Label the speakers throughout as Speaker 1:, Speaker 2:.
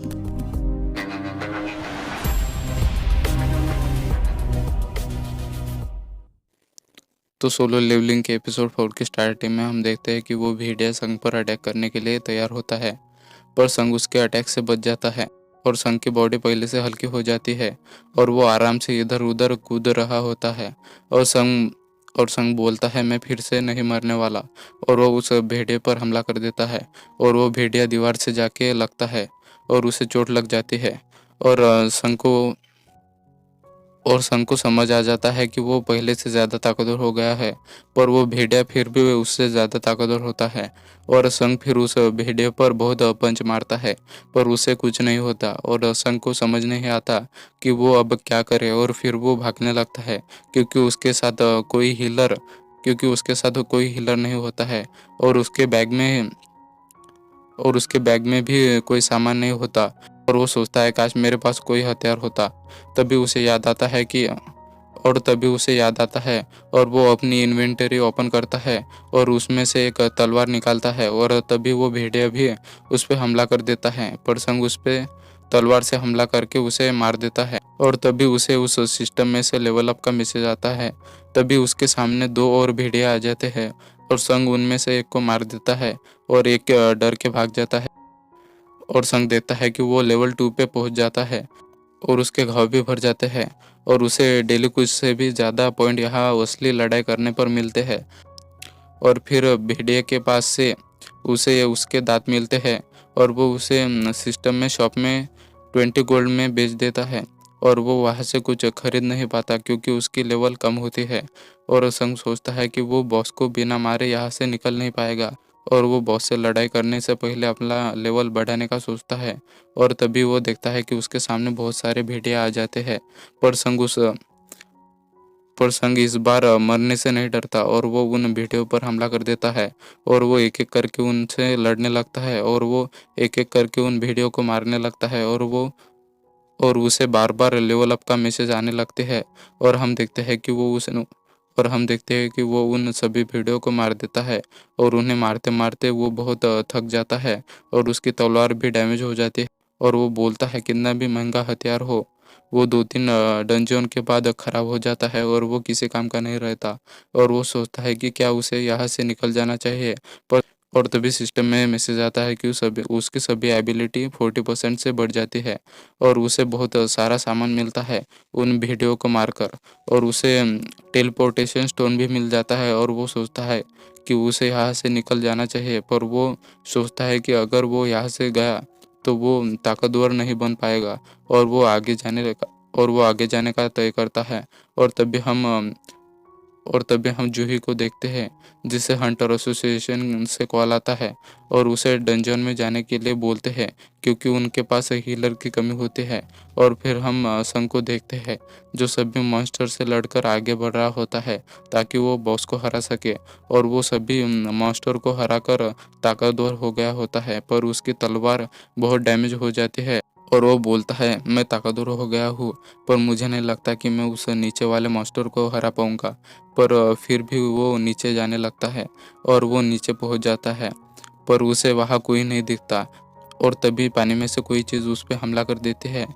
Speaker 1: तो solo levelling के episode 4 की स्टार्टिंग में हम देखते हैं कि वो भेड़िया संघ पर अटैक करने के लिए तैयार होता है, पर संघ उसके अटैक से बच जाता है और संघ की बॉडी पहले से हल्की हो जाती है और वो आराम से इधर उधर कूद रहा होता है। और संघ बोलता है, मैं फिर से नहीं मरने वाला। और वो उस भेड़िए पर हमला कर देता है और वो भेड़िया दीवार से जाके लगता है और उसे चोट लग जाती है। और संग को समझ आ जाता है कि वो पहले से ज़्यादा ताकतवर हो गया है, पर वो भेड़िया फिर भी उससे ज़्यादा ताकतवर होता है। और संग फिर उस भेड़िए पर बहुत पंच मारता है, पर उसे कुछ नहीं होता और संग को समझ नहीं आता कि वो अब क्या करे। और फिर वो भागने लगता है क्योंकि उसके साथ कोई हीलर नहीं होता है और उसके बैग में भी कोई सामान नहीं होता। और वो सोचता है, काश मेरे पास कोई हथियार होता। तभी उसे याद आता है कि तभी उसे याद आता है और वो अपनी इन्वेंटरी ओपन करता है और उसमें से एक तलवार निकालता है और तभी वो भेड़िया भी उस पर हमला कर देता है, पर संग उस पे तलवार से हमला करके उसे मार देता है। और तभी उसे उस सिस्टम में से लेवल अप का मैसेज आता है। तभी उसके सामने दो और भेड़िया आ जाते हैं और संग उनमें से एक को मार देता है और एक डर के भाग जाता है। और संग देखता है कि वो लेवल 2 पे पहुंच जाता है और उसके घाव भी भर जाते हैं और उसे डेली कुछ से भी ज़्यादा पॉइंट यहाँ असली लड़ाई करने पर मिलते हैं। और फिर भेड़िए के पास से उसे उसके दांत मिलते हैं और वो उसे सिस्टम में शॉप में 20 गोल्ड में बेच देता है। और वो वहाँ से कुछ खरीद नहीं पाता क्योंकि उसकी लेवल कम होती है। और संग सोचता है कि वो बॉस को बिना मारे यहाँ से निकल नहीं पाएगा और वो बॉस से लड़ाई करने से पहले अपना लेवल बढ़ाने का सोचता है। और तभी वो देखता है कि उसके सामने बहुत सारे भेड़िया आ जाते हैं, पर संग इस बार मरने से नहीं डरता और वो उन भेड़ियों पर हमला कर देता है और वो एक एक करके उनसे लड़ने लगता है और वो एक एक करके उन भेड़ियों को मारने लगता है और उसे बार बार लेवल अप का मैसेज आने लगते हैं। और हम देखते हैं कि वो उन सभी भेड़ियों को मार देता है और उन्हें मारते मारते वो बहुत थक जाता है और उसकी तलवार भी डैमेज हो जाती है। और वो बोलता है, कितना भी महंगा हथियार हो, वो 2-3 डंजन के बाद खराब हो जाता है और वो किसी काम का नहीं रहता। और वो सोचता है कि क्या उसे यहाँ से निकल जाना चाहिए, पर और तभी सिस्टम में मैसेज आता है कि उसकी सभी एबिलिटी 40% से बढ़ जाती है और उसे बहुत सारा सामान मिलता है उन भेड़ियों को मारकर। और उसे टेलीपोर्टेशन स्टोन भी मिल जाता है और वो सोचता है कि उसे यहाँ से निकल जाना चाहिए, पर वो सोचता है कि अगर वो यहाँ से गया तो वो ताकतवर नहीं बन पाएगा और वो आगे जाने का तय करता है। और तभी हम जूही को देखते हैं, जिसे हंटर एसोसिएशन से कॉल आता है और उसे डंजन में जाने के लिए बोलते हैं क्योंकि उनके पास हीलर की कमी होती है। और फिर हम संग को देखते हैं, जो सभी मॉन्स्टर से लड़कर आगे बढ़ रहा होता है ताकि वो बॉस को हरा सके। और वो सभी मॉन्स्टर को हराकर ताकतवर हो गया होता है, पर उसकी तलवार बहुत डैमेज हो जाती है और वो बोलता है, मैं ताकतवर हो गया हूँ, पर मुझे नहीं लगता कि मैं उस नीचे वाले मॉन्स्टर को हरा पाऊंगा। पर फिर भी वो नीचे जाने लगता है और वो नीचे पहुंच जाता है, पर उसे वहाँ कोई नहीं दिखता। और तभी पानी में से कोई चीज़ उस पर हमला कर देती है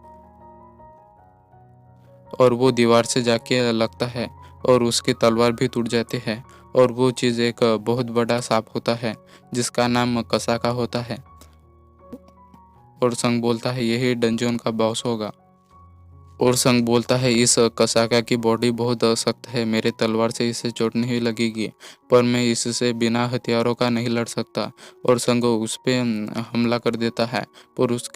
Speaker 1: और वो दीवार से जाके लगता है और उसकी तलवार भी टूट जाती है। और वो चीज़ एक बहुत बड़ा सांप होता है जिसका नाम कसाका होता है। और संग बोलता है, यही डंजन का बॉस होगा। और संग बोलता है, इस कसाका की बॉडी बहुत सख्त है, मेरे तलवार से इसे चोट नहीं लगेगी, पर मैं इससे बिना हथियारों का नहीं लड़ सकता। और संग उस पे हमला कर देता है, पर उस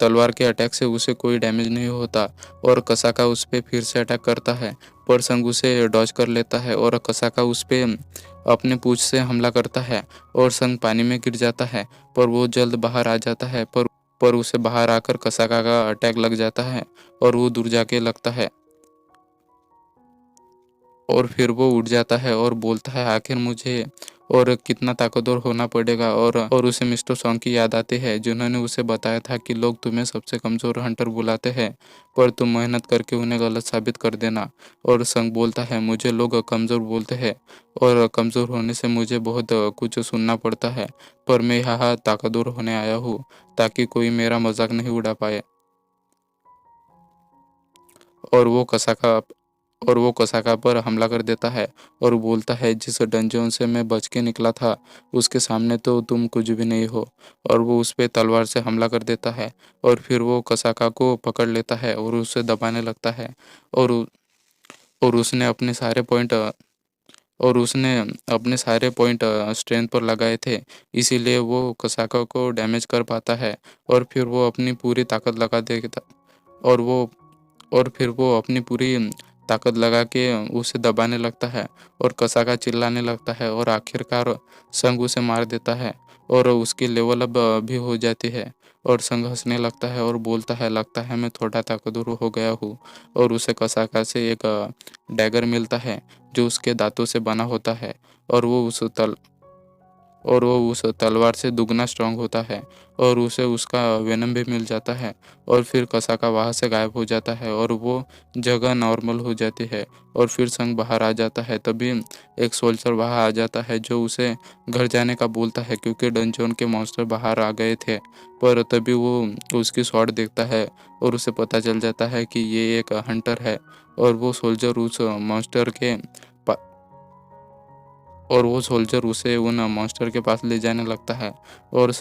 Speaker 1: तलवार के अटैक से उसे कोई डैमेज नहीं होता और कसाका उस पे फिर से अटैक करता है, पर संग उसे डॉज कर लेता है और कसाका उस पे अपने पूंछ से हमला करता है और संग पानी में गिर जाता है, पर वो जल्द बाहर आ जाता है। पर उसे बाहर आकर कसाका का अटैक लग जाता है और वो दूर जाके लगता है और फिर वो उठ जाता है और बोलता है, आखिर मुझे और कितना ताकतवर होना पड़ेगा। और उसे मिस्टर सॉन्ग की याद आती है, जिन्होंने उसे बताया था कि लोग तुम्हें सबसे कमज़ोर हंटर बुलाते हैं, पर तुम मेहनत करके उन्हें गलत साबित कर देना। और संग बोलता है, मुझे लोग कमज़ोर बोलते हैं और कमज़ोर होने से मुझे बहुत कुछ सुनना पड़ता है, पर मैं यहाँ ताकतवर होने आया हूँ ताकि कोई मेरा मजाक नहीं उड़ा पाए। और वो कसाका और वो कसाका पर हमला कर देता है और बोलता है, जिस डंजन से मैं बच के निकला था उसके सामने तो तुम कुछ भी नहीं हो। और वो उस पे तलवार से हमला कर देता है और फिर वो कसाका को पकड़ लेता है और उसे दबाने लगता है। और उ- और उसने अपने सारे पॉइंट स्ट्रेंथ पर लगाए थे, इसीलिए वो कसाका को डैमेज कर पाता है। और फिर वो अपनी पूरी ताकत लगा देता और वो और फिर वो अपनी पूरी ताकत लगा के उसे दबाने लगता है और कसाका चिल्लाने लगता है और आखिरकार संग उसे मार देता है और उसकी लेवल अब भी हो जाती है। और संग हंसने लगता है और बोलता है, लगता है मैं थोड़ा ताकतवर हो गया हूँ। और उसे कसाका से एक डैगर मिलता है जो उसके दांतों से बना होता है और वो उस तलवार से दुगना स्ट्रांग होता है और उसे उसका वेनम भी मिल जाता है। और फिर कसाका वहाँ से गायब हो जाता है और वो जगह नॉर्मल हो जाती है। और फिर संग बाहर आ जाता है, तभी एक सोल्जर वहाँ आ जाता है जो उसे घर जाने का बोलता है क्योंकि डंजन के मॉन्स्टर बाहर आ गए थे। पर तभी वो उसकी शॉट देखता है और उसे पता चल जाता है कि ये एक हंटर है। और वो सोल्जर उस मॉन्स्टर के पा- और वो सोल्जर उसे उन मॉन्स्टर के पास ले जाने लगता है। और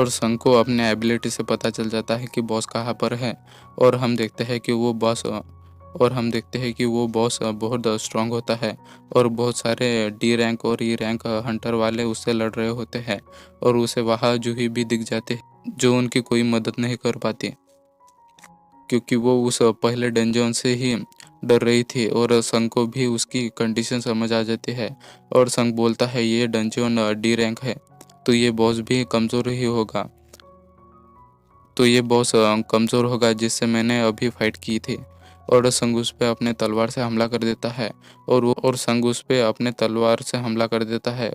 Speaker 1: संग को अपने एबिलिटी से पता चल जाता है कि बॉस कहाँ पर है। और हम देखते हैं कि वो बॉस बहुत स्ट्रांग होता है और बहुत सारे डी रैंक और ई रैंक हंटर वाले उससे लड़ रहे होते हैं। और उसे वहाँ जूही भी दिख जाते हैं जो उनकी कोई मदद नहीं कर पाती क्योंकि वो उस पहले डंजन से ही डर रही थी। और संग को भी उसकी कंडीशन समझ आ जाती है और संग बोलता है, ये डंजन डी रैंक है तो ये बॉस भी कमज़ोर ही होगा। तो ये बॉस कमज़ोर होगा जिससे मैंने अभी फाइट की थी। और संग उस पे अपने तलवार से हमला कर देता है और संग उस पे अपने तलवार से हमला कर देता है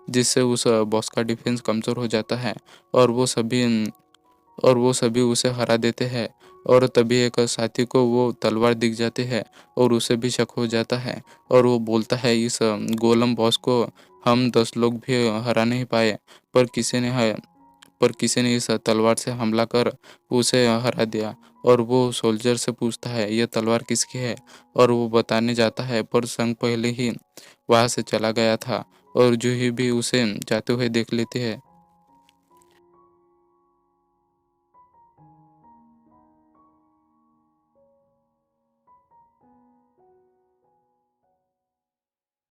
Speaker 1: जिससे उस बॉस का डिफेंस कमज़ोर हो जाता है और वो सभी उसे हरा देते हैं। और तभी एक साथी को वो तलवार दिख जाती है और उसे भी शक हो जाता है और वो बोलता है, इस गोलम बॉस को हम 10 लोग भी हरा नहीं पाए, पर किसी ने इस तलवार से हमला कर उसे हरा दिया। और वो सोल्जर से पूछता है, यह तलवार किसकी है, और वो बताने जाता है पर संग पहले ही वहां से चला गया था और जूही भी उसे जाते हुए देख लेती है।